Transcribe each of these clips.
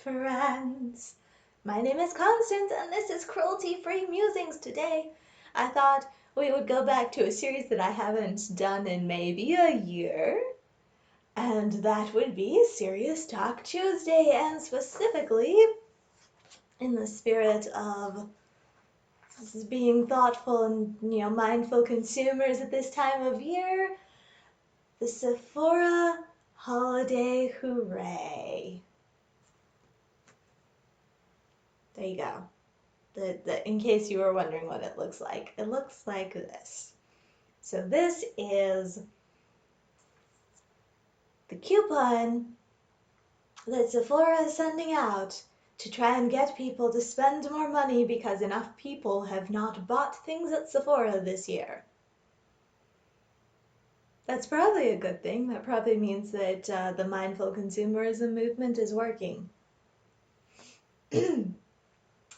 friends. My name is Constance, and this is Cruelty-Free Musings. Today, I thought we would go back to a series that I haven't done in maybe a year, and that would be Serious Talk Tuesday, and specifically, in the spirit of being thoughtful and, mindful consumers at this time of year, the Sephora Holiday Hooray. There you go. In case you were wondering what it looks like this. So this is the coupon that Sephora is sending out to try and get people to spend more money because enough people have not bought things at Sephora this year. That's probably a good thing. That probably means that the mindful consumerism movement is working.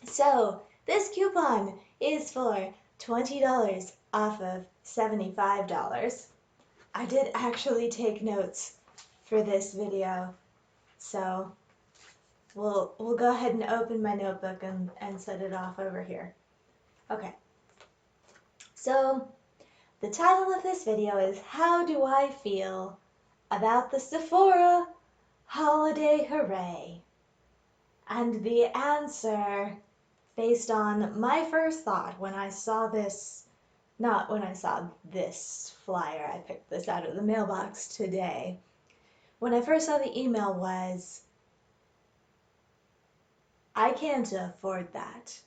So, this coupon is for $20 off of $75. I did actually take notes for this video, so we'll go ahead and open my notebook and set it off over here. Okay, so the title of this video is How Do I Feel About the Sephora Holiday Hooray? And the answer, based on my first thought when I saw this, not when I saw this flyer, I picked this out of the mailbox today. When I first saw the email was, I can't afford that.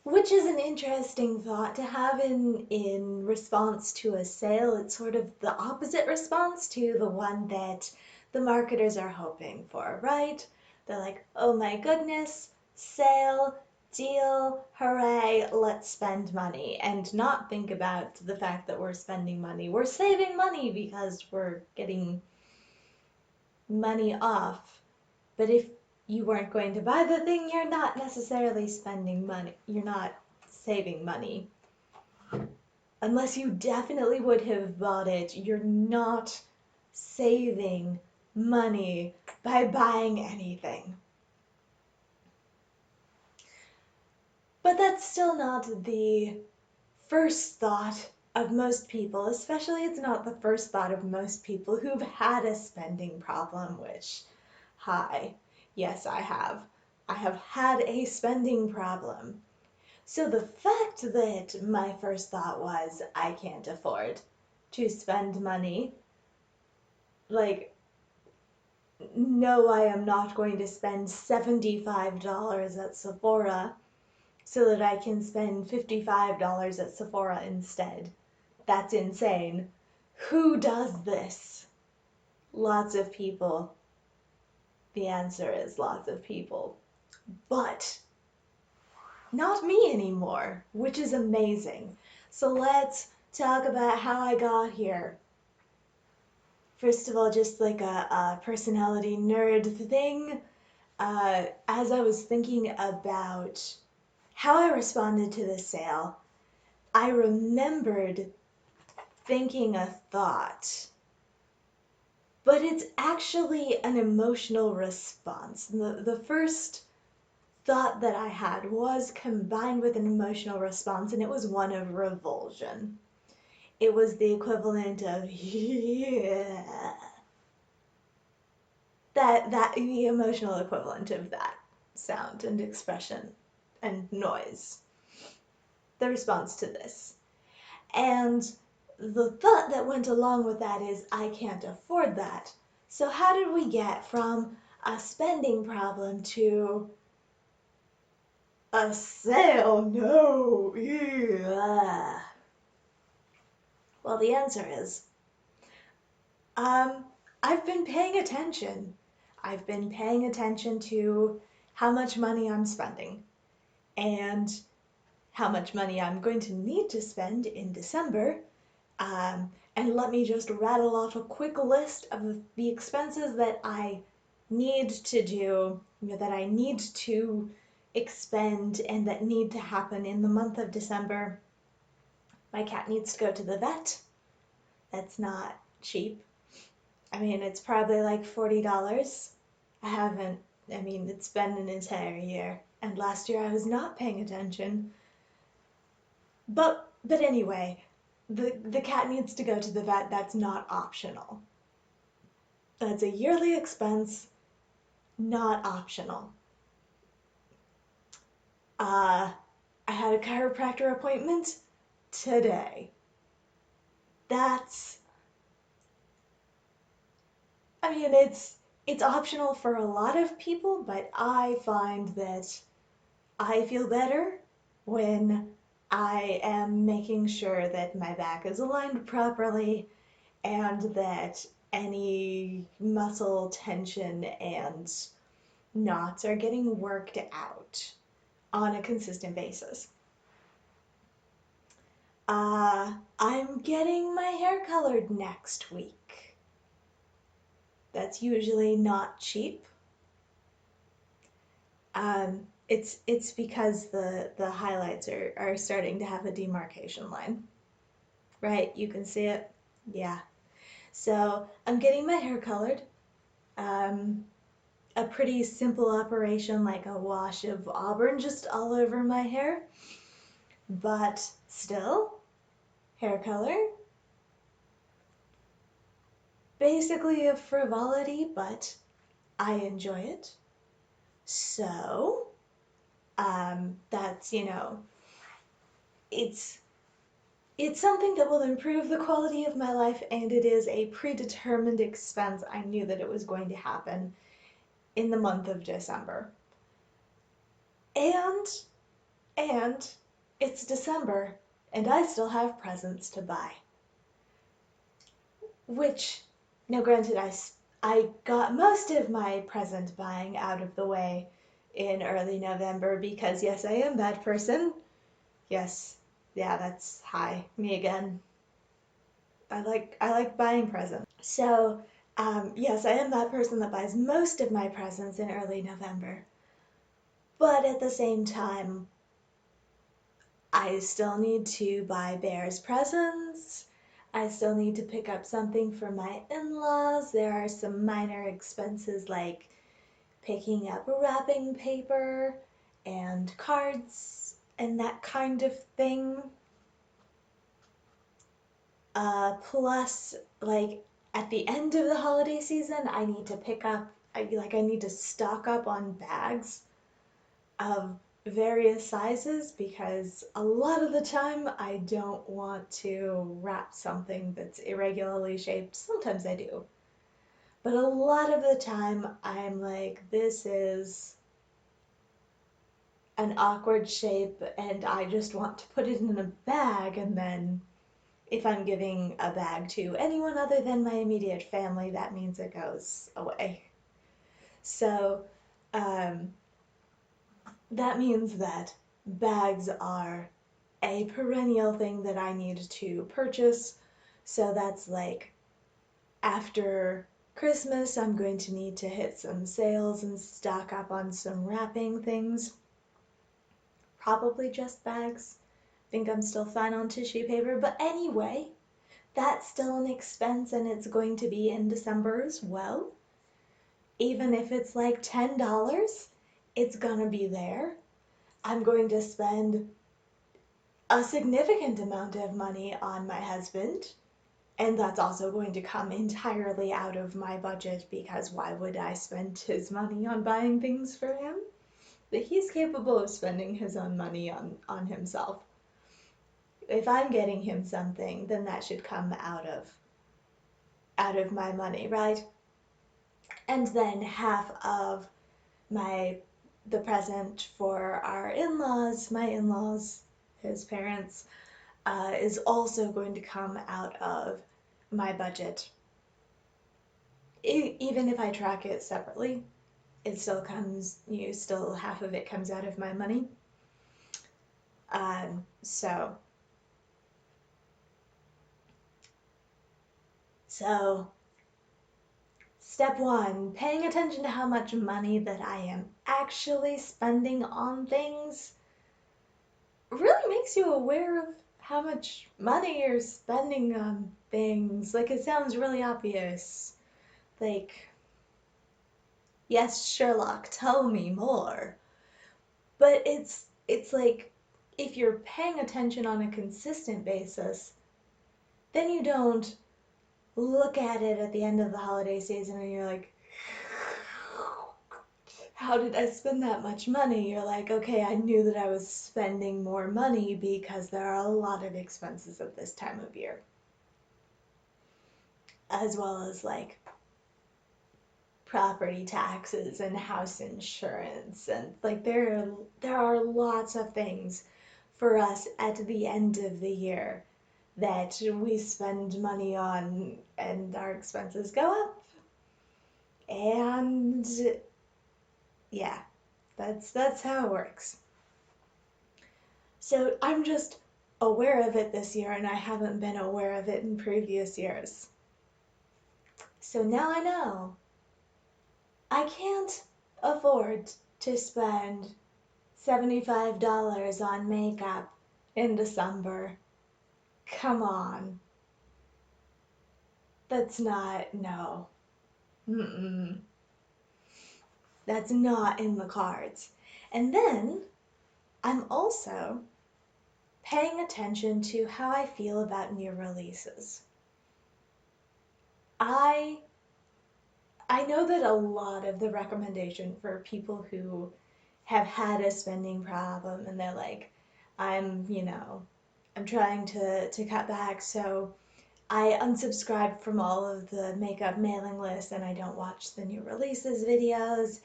Which is an interesting thought to have in response to a sale. It's sort of the opposite response to the one that the marketers are hoping for, right? They're like, oh my goodness, sale, deal, hooray, let's spend money, and not think about the fact that we're spending money. We're saving money because we're getting money off. But if you weren't going to buy the thing, you're not necessarily spending money. You're not saving money. Unless you definitely would have bought it, you're not saving money by buying anything. But that's still not the first thought of most people, especially it's not the first thought of most people who've had a spending problem, which, hi, yes, I have. I have had a spending problem. So the fact that my first thought was, I can't afford to spend money, like, no, I am not going to spend $75 at Sephora so that I can spend $55 at Sephora instead. That's insane. Who does this? Lots of people. The answer is lots of people. But not me anymore, which is amazing. So let's talk about how I got here. First of all, just like a personality nerd thing, as I was thinking about how I responded to the sale, I remembered thinking a thought, but it's actually an emotional response. The first thought that I had was combined with an emotional response, and it was one of revulsion. It was the equivalent of, yeah. The emotional equivalent of that sound and expression and noise. The response to this. And the thought that went along with that is, I can't afford that. So how did we get from a spending problem to a sale? No. Yeah. Well, the answer is, I've been paying attention. I've been paying attention to how much money I'm spending and how much money I'm going to need to spend in December. And let me just rattle off a quick list of the expenses that I need to do, that I need to expend and that need to happen in the month of December. My cat needs to go to the vet. That's not cheap. I mean, it's probably like $40. I haven't I mean, it's been an entire year, and last year I was not paying attention. But anyway, the cat needs to go to the vet. That's not optional. That's a yearly expense, not optional. Uh, I had a chiropractor appointment today. That's, I mean, it's optional for a lot of people, but I find that I feel better when I am making sure that my back is aligned properly and that any muscle tension and knots are getting worked out on a consistent basis. I'm getting my hair colored next week. That's usually not cheap. It's because the highlights are starting to have a demarcation line. Right, you can see it. Yeah. So I'm getting my hair colored. Um, a pretty simple operation, like a wash of auburn just all over my hair. But still, hair color, basically a frivolity, but I enjoy it. So, that's, it's it's something that will improve the quality of my life, and it is a predetermined expense. I knew that it was going to happen in the month of December. And and it's December, and I still have presents to buy. Which, now granted, I got most of my present buying out of the way in early November because, yes, I am that person. Yes, yeah, that's hi, me again. I like buying presents. So, yes, I am that person that buys most of my presents in early November. But at the same time, I still need to buy Bear's presents. I still need to pick up something for my in-laws. There are some minor expenses like picking up wrapping paper and cards and that kind of thing. Plus, like at the end of the holiday season, I need to pick up, I need to stock up on bags of various sizes because a lot of the time I don't want to wrap something that's irregularly shaped. Sometimes I do. But a lot of the time I'm like, this is an awkward shape and I just want to put it in a bag, and then if I'm giving a bag to anyone other than my immediate family, that means it goes away. So, um, that means that bags are a perennial thing that I need to purchase. So that's like after Christmas, I'm going to need to hit some sales and stock up on some wrapping things. Probably just bags. Think I'm still fine on tissue paper, but anyway, that's still an expense and it's going to be in December as well. Even if it's like $10, it's gonna be there. I'm going to spend a significant amount of money on my husband, and that's also going to come entirely out of my budget because why would I spend his money on buying things for him? But he's capable of spending his own money on himself. If I'm getting him something, then that should come out of my money, right? And then half of my the present for our in-laws, my in-laws, his parents, is also going to come out of my budget. Even if I track it separately, it still comes, still half of it comes out of my money. So, so step one, paying attention to how much money that I am actually spending on things really makes you aware of how much money you're spending on things. Like, it sounds really obvious. Like, Yes, Sherlock, tell me more. But it's like if you're paying attention on a consistent basis, then you don't look at the end of the holiday season and you're like, how did I spend that much money? You're like, okay, I knew that I was spending more money because there are a lot of expenses at this time of year, as well as like property taxes and house insurance, and like there are lots of things for us at the end of the year that we spend money on and our expenses go up. And yeah, that's how it works. So I'm just aware of it this year, and I haven't been aware of it in previous years. So now I know I can't afford to spend $75 on makeup in December. Come on. That's not, no. Mm-mm. That's not in the cards. And then I'm also paying attention to how I feel about new releases. I I know that a lot of the recommendation for people who have had a spending problem and they're like, I'm trying to cut back, so I unsubscribed from all of the makeup mailing lists and I don't watch the new releases videos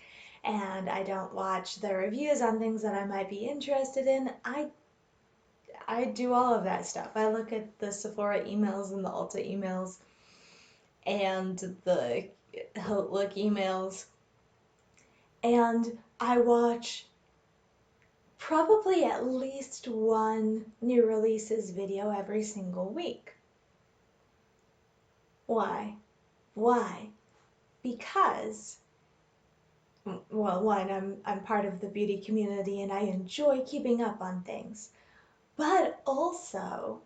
and I don't watch the reviews on things that I might be interested in. I do all of that stuff. I look at the Sephora emails and the Ulta emails and the Outlook emails, and I watch probably at least one new releases video every single week. Why? Why? Because, well, one, I'm part of the beauty community and I enjoy keeping up on things. But also,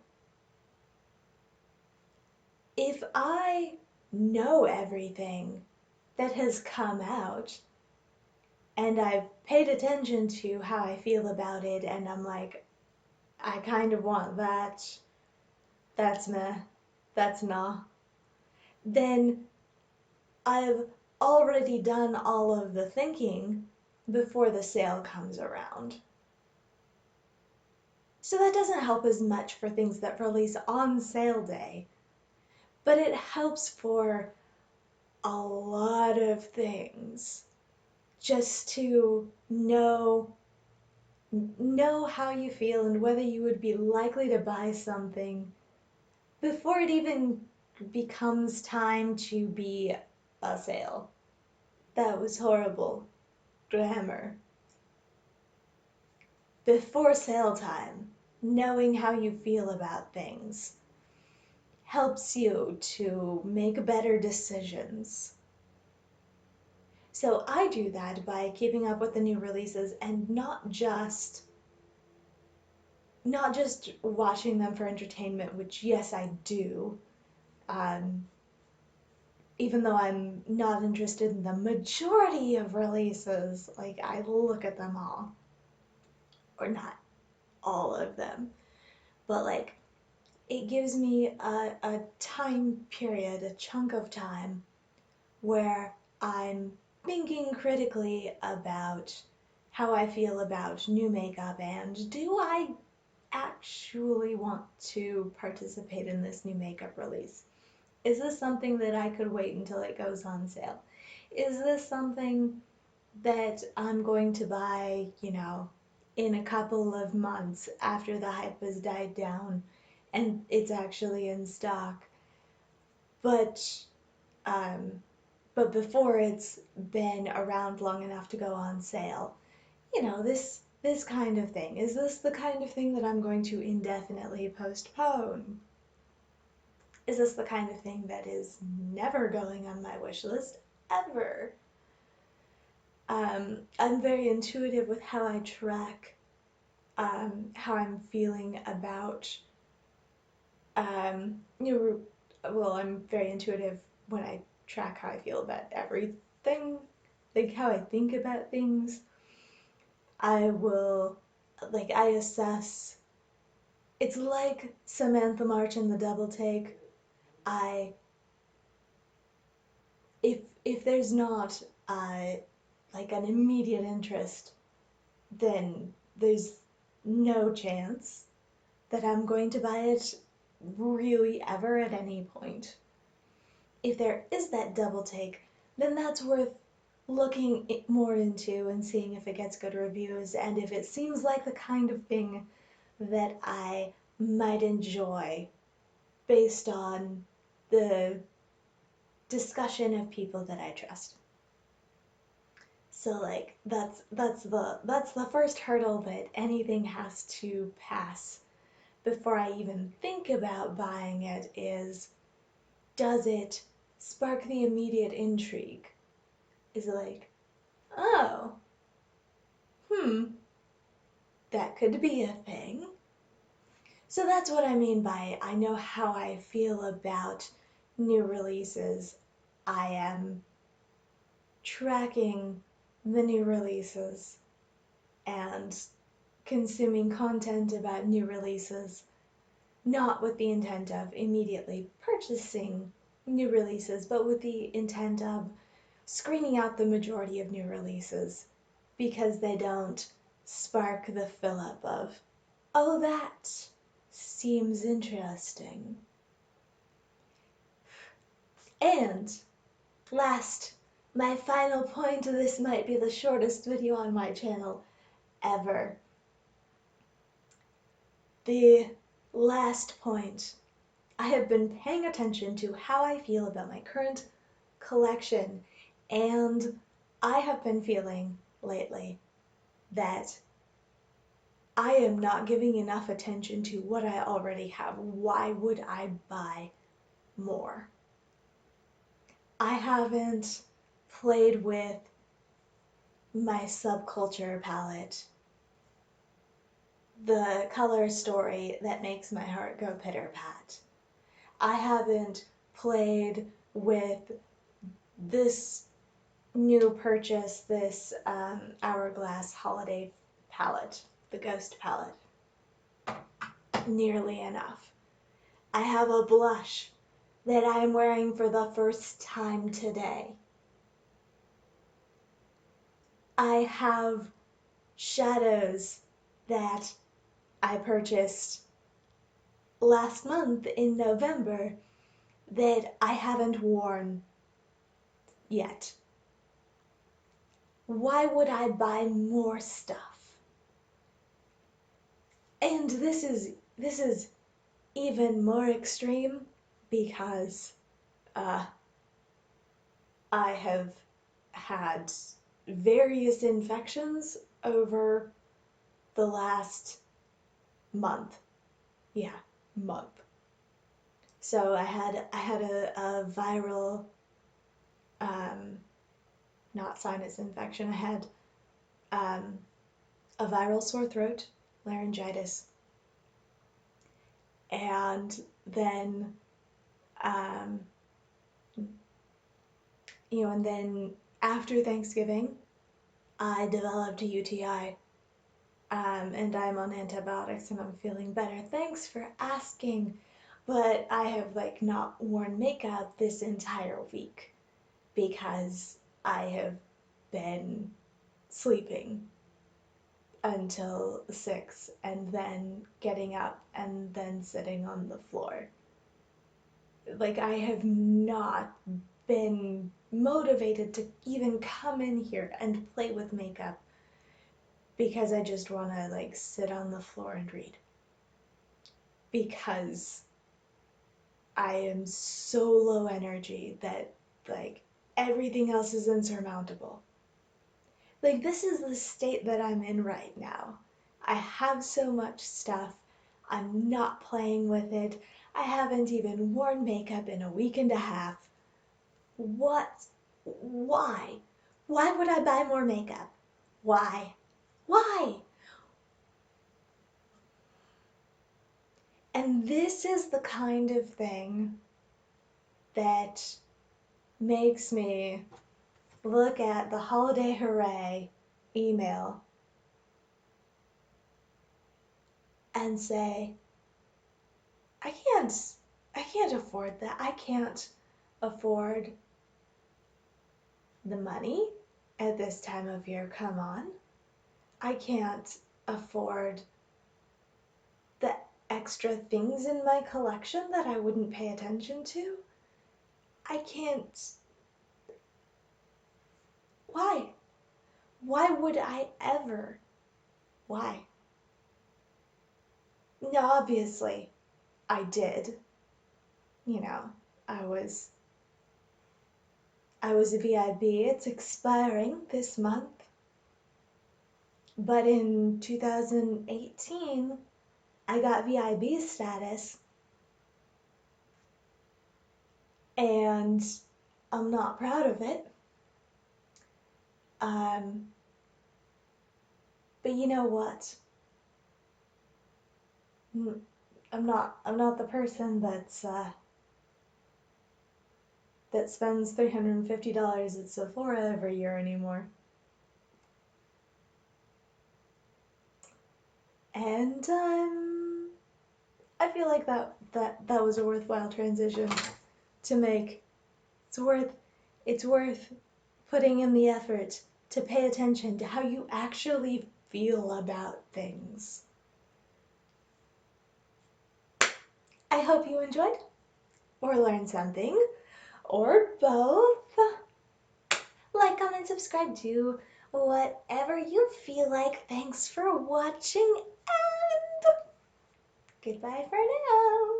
if I know everything that has come out and I've paid attention to how I feel about it and I'm like, I kind of want that, that's meh, that's nah, then I've already done all of the thinking before the sale comes around. So that doesn't help as much for things that release on sale day, but it helps for a lot of things just to know how you feel and whether you would be likely to buy something before it even becomes time to be a sale. That was horrible grammar. Before sale time, knowing how you feel about things helps you to make better decisions. So I do that by keeping up with the new releases and not just watching them for entertainment, which yes I do. Um, Even though I'm not interested in the majority of releases, like I look at them all, or not all of them, but like it gives me a time period, a chunk of time where I'm thinking critically about how I feel about new makeup and do I actually want to participate in this new makeup release? Is this something that I could wait until it goes on sale? Is this something that I'm going to buy, in a couple of months after the hype has died down and it's actually in stock? But um, but before it's been around long enough to go on sale. This kind of thing. Is this the kind of thing that I'm going to indefinitely postpone? Is this the kind of thing that is never going on my wish list ever? I'm very intuitive with how I track how I'm feeling about um, you well, I'm very intuitive when I track how I feel about everything like how I think about things. I will, like, I assess. It's like Samantha March in the Double Take. I if there's not like an immediate interest, then there's no chance that I'm going to buy it really ever at any point. If there is that double take, then that's worth looking more into and seeing if it gets good reviews and if it seems like the kind of thing that I might enjoy based on the discussion of people that I trust. So like that's the first hurdle that anything has to pass before I even think about buying it is, does it spark the immediate intrigue? Is it like, oh, hmm, that could be a thing? So that's what I mean by I know how I feel about new releases. I am tracking the new releases and consuming content about new releases, not with the intent of immediately purchasing new releases, but with the intent of screening out the majority of new releases because they don't spark the fill up of, oh, that seems interesting. And last, my final point, this might be the shortest video on my channel ever. The last point, I have been paying attention to how I feel about my current collection, and I have been feeling lately that I am not giving enough attention to what I already have. Why would I buy more? I haven't played with my subculture palette, the color story that makes my heart go pitter-pat. I haven't played with this new purchase, this Hourglass holiday palette, the Ghost palette, nearly enough. I have a blush that I'm wearing for the first time today. I have shadows that I purchased last month in November that I haven't worn yet. Why would I buy more stuff? And this is even more extreme because I have had various infections over the last month. Yeah, month. So I had a viral, not sinus infection. I had a viral sore throat, laryngitis, and then um, and then after Thanksgiving, I developed a UTI. And I'm on antibiotics and I'm feeling better. Thanks for asking. But I have like not worn makeup this entire week because I have been sleeping until 6 and then getting up and then sitting on the floor. Like I have not been motivated to even come in here and play with makeup because I just want to like sit on the floor and read. Because I am so low energy that like everything else is insurmountable. Like this is the state that I'm in right now. I have so much stuff. I'm not playing with it. I haven't even worn makeup in a week and a half. What? Why? Why would I buy more makeup? Why? Why? And this is the kind of thing that makes me look at the Holiday Hooray email and say, I can't afford that. I can't afford the money at this time of year. Come on. I can't afford the extra things in my collection that I wouldn't pay attention to. I can't. Why? Why would I ever? Why? Now, obviously, I did. You know, I was a VIB. It's expiring this month. But in 2018, I got VIB status, and I'm not proud of it. But you know what? I'm not the person that spends $350 at Sephora every year anymore. And I feel like that was a worthwhile transition to make. It's worth putting in the effort to pay attention to how you actually feel about things. I hope you enjoyed or learned something, or both. Like, comment, subscribe, do whatever you feel like. Thanks for watching, and goodbye for now.